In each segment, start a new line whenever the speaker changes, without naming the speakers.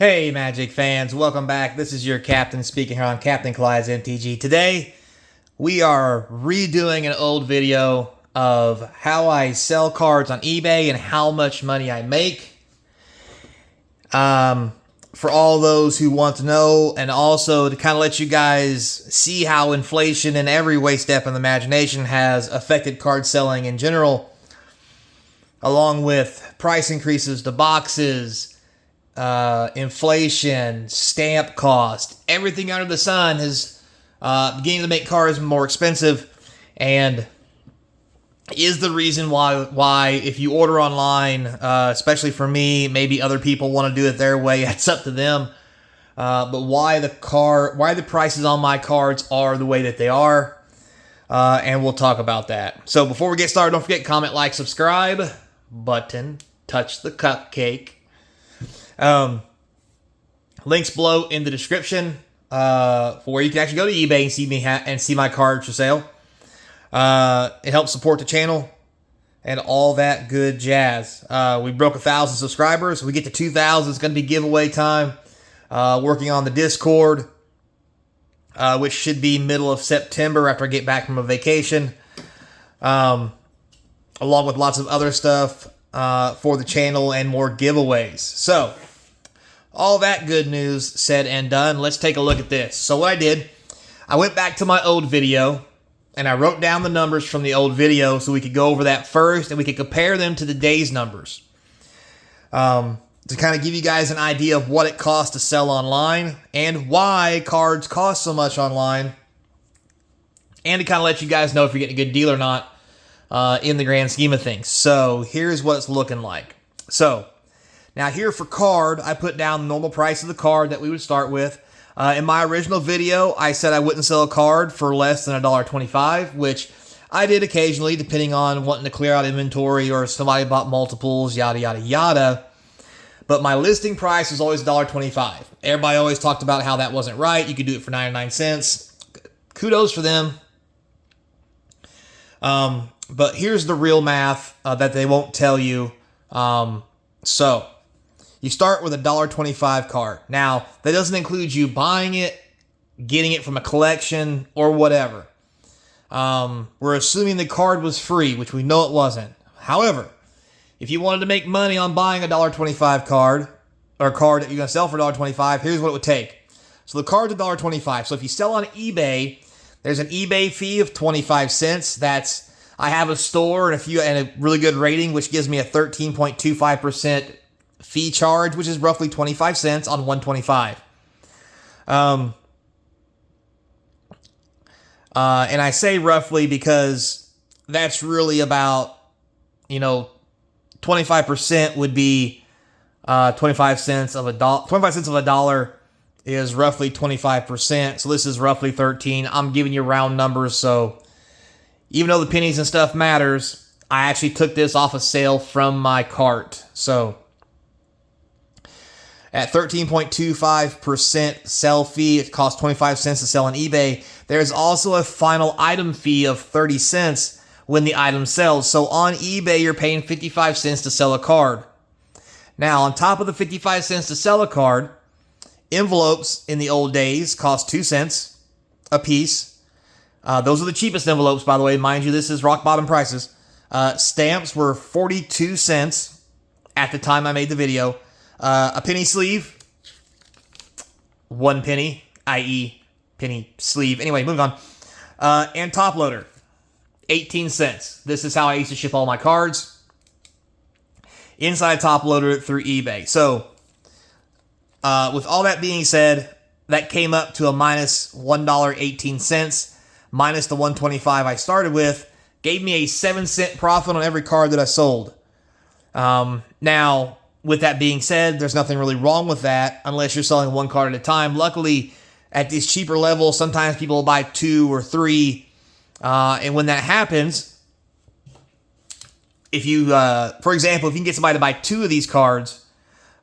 Hey Magic fans, welcome back. This is your captain speaking here on Capnclydes MTG. Today, we are redoing an old video of how I sell cards on eBay and how much money I make. For all those who want to know, and also to kind of let you guys see how inflation in every way step in the imagination has affected card selling in general, along with price increases to boxes, inflation, stamp cost, everything under the sun is beginning to make cars more expensive, and is the reason why if you order online, especially for me, maybe other people want to do it their way, it's up to them. But why the prices on my cards are the way that they are, and we'll talk about that. So before we get started, don't forget, comment, like, subscribe button, touch the cupcake. Links below in the description for where you can actually go to eBay and see me and see my cards for sale. It helps support the channel and all that good jazz. We broke 1,000 subscribers. We get to 2,000. It's going to be giveaway time. Working on the Discord, which should be middle of September after I get back from a vacation. Along with lots of other stuff for the channel and more giveaways. So, all that good news said and done, let's take a look at this. So what I did, I went back to my old video, and I wrote down the numbers from the old video so we could go over that first, and we could compare them to today's numbers. To kind of give you guys an idea of what it costs to sell online, and why cards cost so much online, and to kind of let you guys know if you're getting a good deal or not in the grand scheme of things. So here's what it's looking like. So now here for card, I put down the normal price of the card that we would start with. In my original video, I said I wouldn't sell a card for less than $1.25, which I did occasionally, depending on wanting to clear out inventory or somebody bought multiples, yada, yada, yada. But my listing price was always $1.25. Everybody always talked about how that wasn't right. You could do it for 99 cents. Kudos for them. But here's the real math that they won't tell you. So you start with a $1.25 card. Now, that doesn't include you buying it, getting it from a collection, or whatever. We're assuming the card was free, which we know it wasn't. However, if you wanted to make money on buying a $1.25 card, or a card that you're going to sell for $1.25, here's what it would take. So the card's $1.25. So if you sell on eBay, there's an eBay fee of 25 cents. I have a store and a really good rating, which gives me a 13.25% fee charge, which is roughly 25 cents on 125. And I say roughly because that's really about, 25% would be 25 cents of a dollar. 25 cents of a dollar is roughly 25%. So this is roughly 13. I'm giving you round numbers, so even though the pennies and stuff matters, I actually took this off a sale from my cart. So at 13.25% sell fee, it costs 25 cents to sell on eBay. There's also a final item fee of 30 cents when the item sells. So on eBay, you're paying 55 cents to sell a card. Now, on top of the 55 cents to sell a card, envelopes in the old days cost 2 cents a piece. Those are the cheapest envelopes, by the way. Mind you, this is rock bottom prices. Stamps were 42 cents at the time I made the video. A penny sleeve, 1 penny, i.e. penny sleeve. Anyway, moving on. And top loader, 18 cents. This is how I used to ship all my cards. Inside top loader through eBay. So, with all that being said, that came up to a minus $1.18, minus the $1.25 I started with, gave me a 7-cent profit on every card that I sold. Now, with that being said, there's nothing really wrong with that unless you're selling one card at a time. Luckily, at these cheaper levels, sometimes people will buy 2 or 3. And when that happens, if you, for example, if you can get somebody to buy 2 of these cards,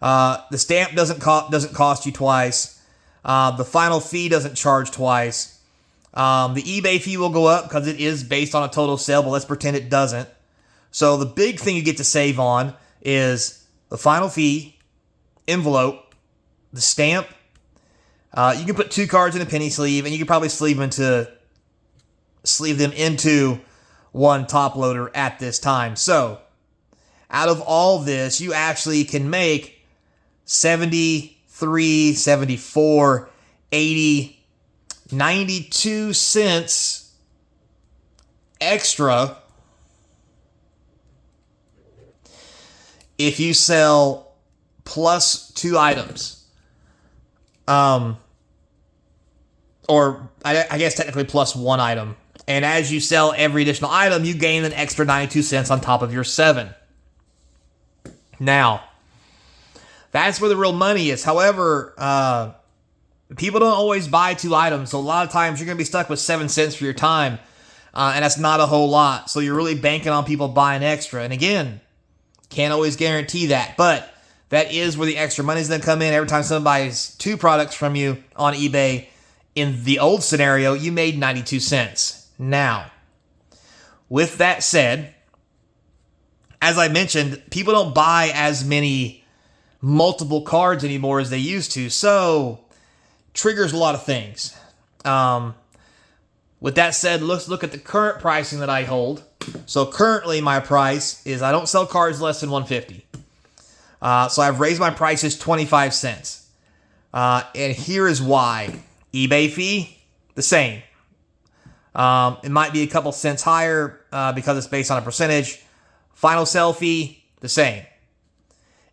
the stamp doesn't cost you twice. The final fee doesn't charge twice. The eBay fee will go up because it is based on a total sale, but let's pretend it doesn't. So the big thing you get to save on is the final fee, envelope, the stamp, you can put 2 cards in a penny sleeve, and you can probably sleeve them into 1 top loader at this time. So, out of all this, you actually can make 73, 74, 80, 92 cents extra if you sell plus 2 items. Or I guess technically plus 1 item. And as you sell every additional item, you gain an extra 92 cents on top of your 7. Now, that's where the real money is. However, people don't always buy 2 items, so a lot of times you're going to be stuck with 7 cents for your time, and that's not a whole lot. So you're really banking on people buying extra. And again, can't always guarantee that, but that is where the extra money is going to come in. Every time somebody buys 2 products from you on eBay, in the old scenario, you made 92 cents. Now, with that said, as I mentioned, people don't buy as many multiple cards anymore as they used to, so triggers a lot of things. With that said, let's look at the current pricing that I hold. So currently my price is, I don't sell cards less than $150. So I've raised my prices 25 cents. And here is why. eBay fee, the same. It might be a couple cents higher because it's based on a percentage. Final sell fee, the same.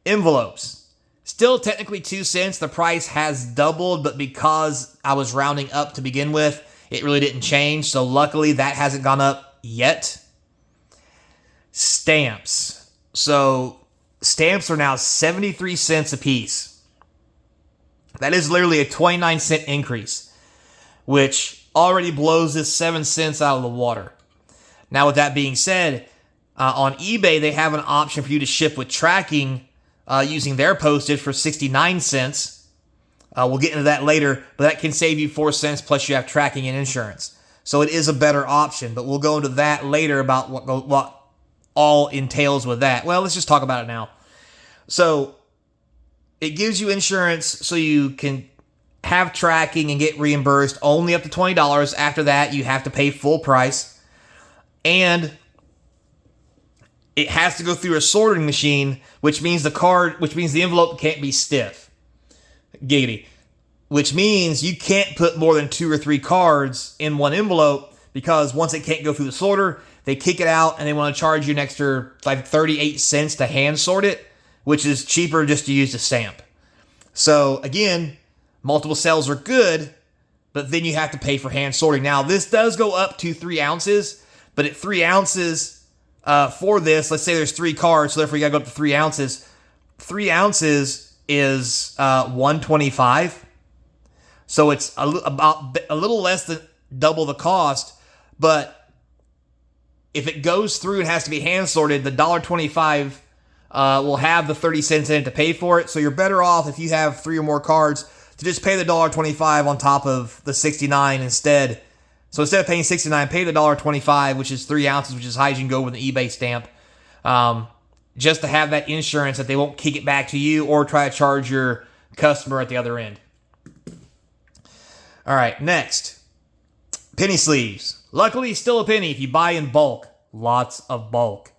Envelopes, still technically 2 cents. The price has doubled, but because I was rounding up to begin with, it really didn't change. So luckily that hasn't gone up yet. Stamps. So stamps are now 73 cents a piece. That is literally a 29-cent increase, which already blows this 7 cents out of the water. Now, with that being said, on eBay, they have an option for you to ship with tracking using their postage for 69 cents. We'll get into that later, but that can save you 4 cents, plus you have tracking and insurance. So it is a better option, but we'll go into that later about what all entails with that. Well, let's just talk about it now. So it gives you insurance so you can have tracking and get reimbursed only up to $20. After that, you have to pay full price. And it has to go through a sorting machine, which means the envelope can't be stiff. Giggity. Which means you can't put more than 2 or 3 cards in one envelope, because once it can't go through the sorter, they kick it out and they want to charge you an extra like 38 cents to hand sort it, which is cheaper just to use the stamp. So again, multiple sales are good, but then you have to pay for hand sorting. Now, this does go up to 3 ounces, but at 3 ounces for this, let's say there's 3 cards, so therefore you got to go up to 3 ounces. 3 ounces is $125. So it's about a little less than double the cost, but if it goes through and has to be hand sorted, the $1.25 will have the 30 cents in it to pay for it. So you're better off, if you have 3 or more cards, to just pay the $1.25 on top of the 69 instead. So instead of paying 69, pay the $1.25, which is 3 ounces, which is as high as you can go with an eBay stamp, just to have that insurance that they won't kick it back to you or try to charge your customer at the other end. All right, next, penny sleeves. Luckily, still a penny if you buy in bulk. Lots of bulk.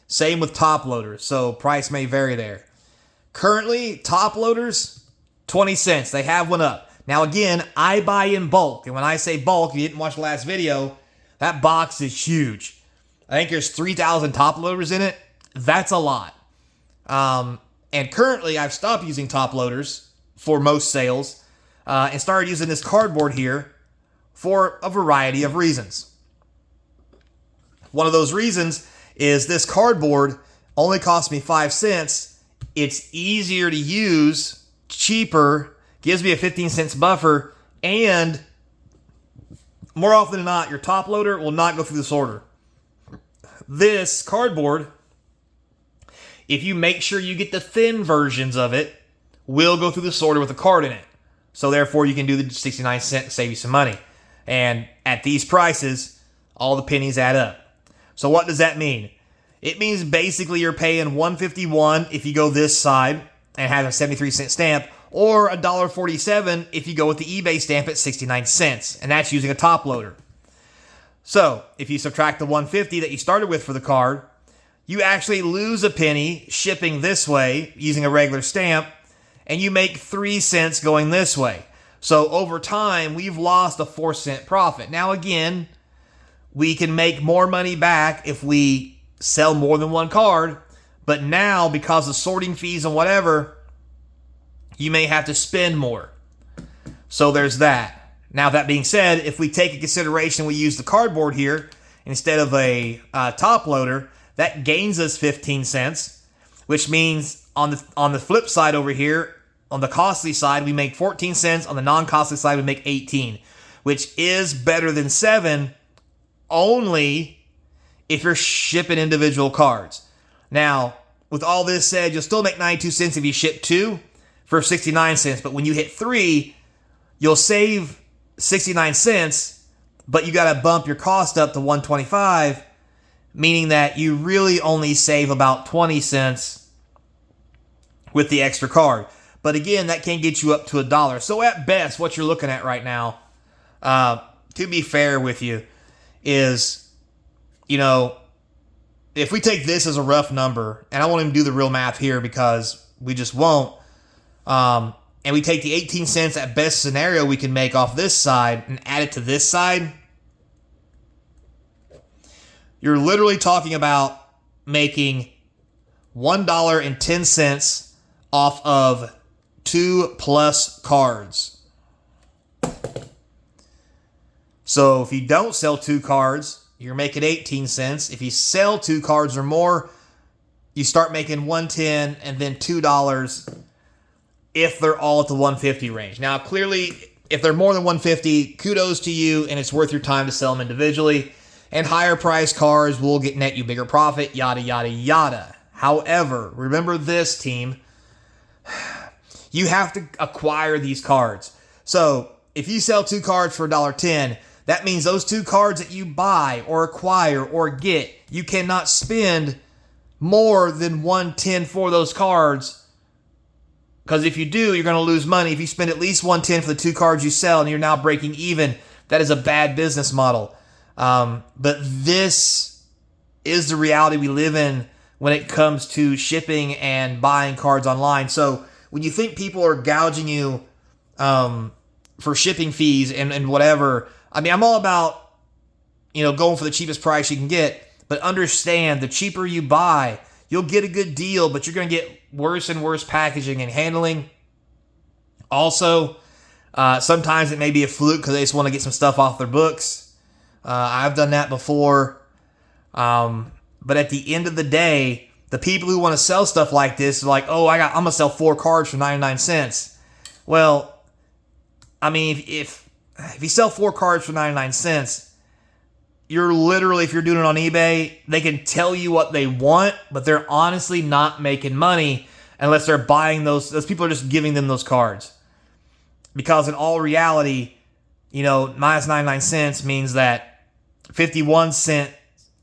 Same with top loaders, so price may vary there. Currently, top loaders, 20 cents. They have one up. Now again, I buy in bulk, and when I say bulk, if you didn't watch the last video, that box is huge. I think there's 3,000 top loaders in it. That's a lot. And currently, I've stopped using top loaders for most sales and started using this cardboard here for a variety of reasons. One of those reasons is this cardboard only cost me 5 cents. It's easier to use, cheaper, gives me a 15 cents buffer, and more often than not, your top loader will not go through the sorter. This cardboard, if you make sure you get the thin versions of it, will go through the sorter with a card in it. So therefore, you can do the 69 cents, save you some money. And at these prices, all the pennies add up. So what does that mean? It means basically you're paying $151 if you go this side, and has a 73-cent stamp, or $1.47 if you go with the eBay stamp at 69 cents, and that's using a top loader. So if you subtract the $1.50 that you started with for the card, you actually lose a penny shipping this way using a regular stamp, and you make 3 cents going this way. So over time, we've lost a 4-cent profit. Now again, we can make more money back if we sell more than one card, but now because of sorting fees and whatever, you may have to spend more. So there's that. Now that being said, if we take into consideration we use the cardboard here instead of a top loader, that gains us 15 cents, which means on the flip side over here, on the costly side, we make 14 cents. On the non-costly side, we make 18, which is better than 7, only if you're shipping individual cards. Now, with all this said, you'll still make 92 cents if you ship 2 for 69 cents. But when you hit 3, you'll save 69 cents, but you got to bump your cost up to 125, meaning that you really only save about 20 cents with the extra card. But again, that can get you up to $1. So at best, what you're looking at right now, to be fair with you, is, if we take this as a rough number, and I won't even do the real math here because we just won't, and we take the 18 cents at best scenario we can make off this side and add it to this side, you're literally talking about making $1.10 off of 2+ cards. So if you don't sell 2 cards, you're making 18 cents. If you sell 2 cards or more, you start making $1.10 and then $2 if they're all at the $1.50 range. Now, clearly, if they're more than $1.50, kudos to you, and it's worth your time to sell them individually. And higher price cards will net you bigger profit, yada, yada, yada. However, remember this, team. You have to acquire these cards. So if you sell 2 cards for $1.10, that means those 2 cards that you buy or acquire or get, you cannot spend more than $1.10 for those cards. Because if you do, you're going to lose money. If you spend at least $1.10 for the 2 cards you sell and you're now breaking even, that is a bad business model. But this is the reality we live in when it comes to shipping and buying cards online. So when you think people are gouging you for shipping fees and whatever, I mean, I'm all about, going for the cheapest price you can get. But understand, the cheaper you buy, you'll get a good deal, but you're going to get worse and worse packaging and handling. Also, sometimes it may be a fluke because they just want to get some stuff off their books. I've done that before. But at the end of the day, the people who want to sell stuff like this are like, oh, I'm going to sell 4 cards for 99 cents. Well, I mean, if you sell 4 cards for 99 cents, you're literally, if you're doing it on eBay, they can tell you what they want, but they're honestly not making money unless they're buying those. Those people are just giving them those cards. Because in all reality, minus 99 cents means that 51 cents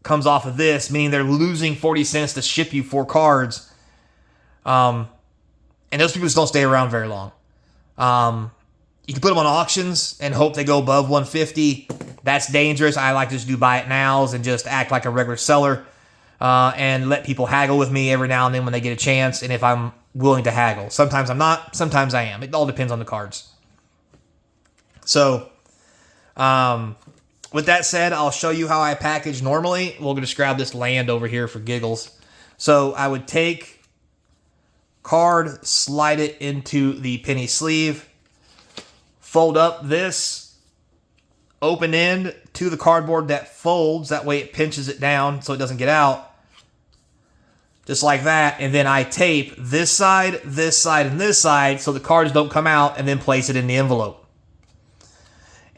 comes off of this, meaning they're losing 40 cents to ship you 4 cards. And those people just don't stay around very long. You can put them on auctions and hope they go above 150. That's dangerous. I like to just do buy it nows and just act like a regular seller and let people haggle with me every now and then when they get a chance, and if I'm willing to haggle. Sometimes I'm not, sometimes I am. It all depends on the cards. So, with that said, I'll show you how I package normally. We'll just grab this land over here for giggles. So I would take card, slide it into the penny sleeve, fold up this open end to the cardboard that folds. That way it pinches it down so it doesn't get out. Just like that. And then I tape this side, and this side so the cards don't come out, and then place it in the envelope.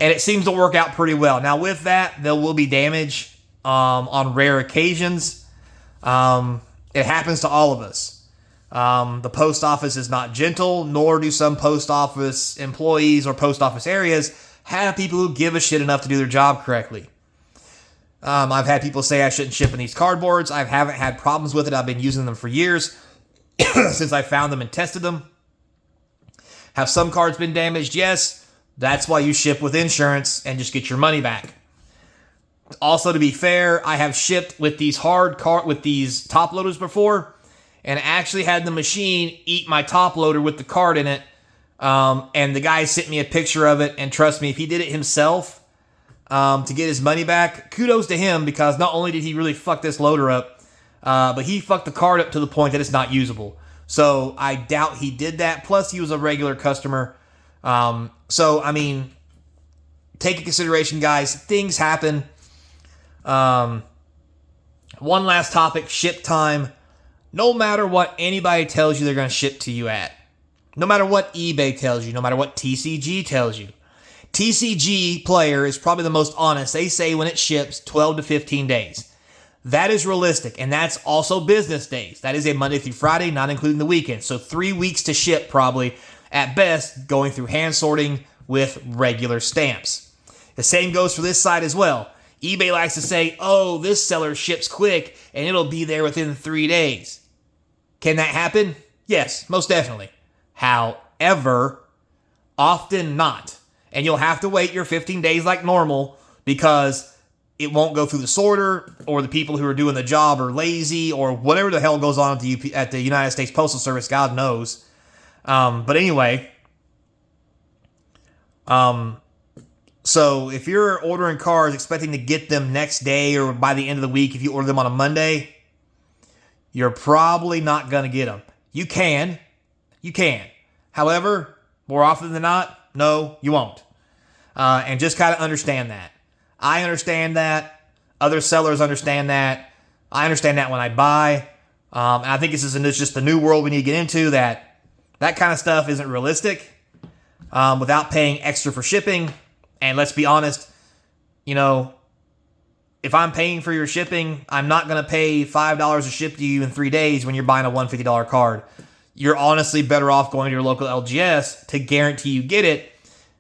And it seems to work out pretty well. Now with that, there will be damage on rare occasions. It happens to all of us. The post office is not gentle, nor do some post office employees or post office areas have people who give a shit enough to do their job correctly. I've had people say I shouldn't ship in these cardboards. I haven't had problems with it. I've been using them for years. since I found them and tested them. Have some cards been damaged? Yes. That's why you ship with insurance and just get your money back. Also, to be fair, I have shipped with these with these top loaders before, and actually had the machine eat my top loader with the card in it. And the guy sent me a picture of it, and trust me, if he did it himself to get his money back, kudos to him, because not only did he really fuck this loader up, but he fucked the card up to the point that it's not usable. So I doubt he did that. Plus, he was a regular customer. So, I mean, take into consideration, guys, things happen. One last topic, ship time. No matter what anybody tells you they're going to ship to you at, no matter what eBay tells you, no matter what TCG tells you, TCG player is probably the most honest. They say when it ships 12 to 15 days. That is realistic, and that's also business days. That is a Monday through Friday, not including the weekend. So 3 weeks to ship probably, at best, going through hand sorting with regular stamps. The same goes for this side as well. eBay likes to say, oh, this seller ships quick, and it'll be there within 3 days. Can that happen? Yes, most definitely. However, often not. And you'll have to wait your 15 days like normal, because it won't go through the sorter, or the people who are doing the job are lazy, or whatever the hell goes on at the United States Postal Service, God knows. But anyway, so if you're ordering cards expecting to get them next day or by the end of the week, if you order them on a Monday, you're probably not going to get them. You can. However, more often than not, no, you won't. And just kind of understand that. I understand that. Other sellers understand that. I understand that when I buy. And I think this is just the new world we need to get into, that kind of stuff isn't realistic without paying extra for shipping. And let's be honest, if I'm paying for your shipping, I'm not going to pay $5 to ship to you in 3 days when you're buying a $150 card. You're honestly better off going to your local LGS to guarantee you get it,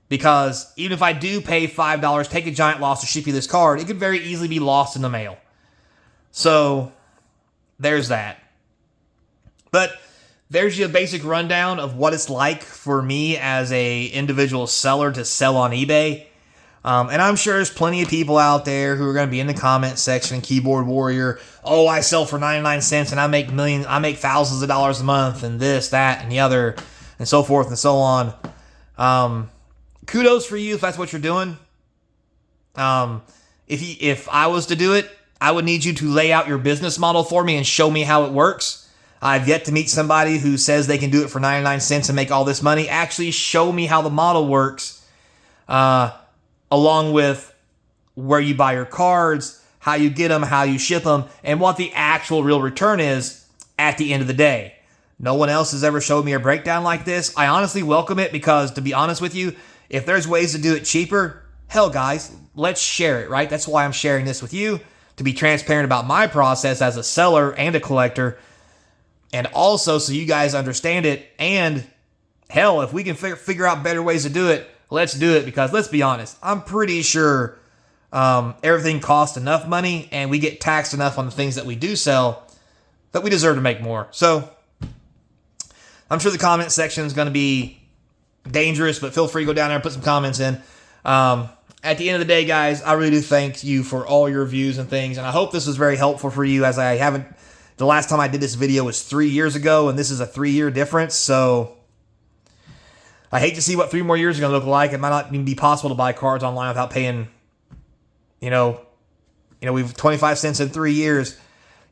because even if I do pay $5, take a giant loss to ship you this card, it could very easily be lost in the mail. So there's that. But there's your basic rundown of what it's like for me as a individual seller to sell on eBay. And I'm sure there's plenty of people out there who are going to be in the comment section, keyboard warrior. Oh, I sell for 99 cents and I make thousands of dollars a month, and this, that, and the other, and so forth and so on. Kudos for you if that's what you're doing. If I was to do it, I would need you to lay out your business model for me and show me how it works. I've yet to meet somebody who says they can do it for 99 cents and make all this money. Actually, show me how the model works, along with where you buy your cards, how you get them, how you ship them, and what the actual real return is at the end of the day. No one else has ever showed me a breakdown like this. I honestly welcome it, because, to be honest with you, if there's ways to do it cheaper, hell, guys, let's share it, right? That's why I'm sharing this with you, to be transparent about my process as a seller and a collector, and also so you guys understand it. And hell, if we can figure out better ways to do it, let's do it, because let's be honest, I'm pretty sure everything costs enough money, and we get taxed enough on the things that we do sell that we deserve to make more. So I'm sure the comment section is going to be dangerous, but feel free to go down there and put some comments in. At the end of the day, guys, I really do thank you for all your views and things, and I hope this was very helpful for you, as the last time I did this video was 3 years ago, and this is a 3-year difference, so I hate to see what 3 more years are going to look like. It might not even be possible to buy cards online without paying, we've 25 cents in 3 years.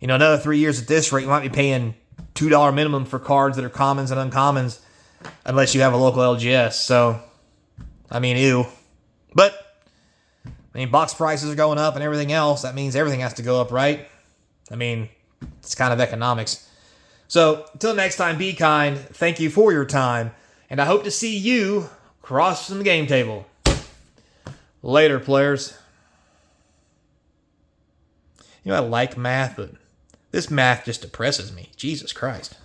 Another 3 years at this rate, you might be paying $2 minimum for cards that are commons and uncommons, unless you have a local LGS. So, ew. But, box prices are going up and everything else. That means everything has to go up, right? It's kind of economics. So, until next time, be kind. Thank you for your time. And I hope to see you crossing the game table. Later, players. I like math, but this math just depresses me. Jesus Christ.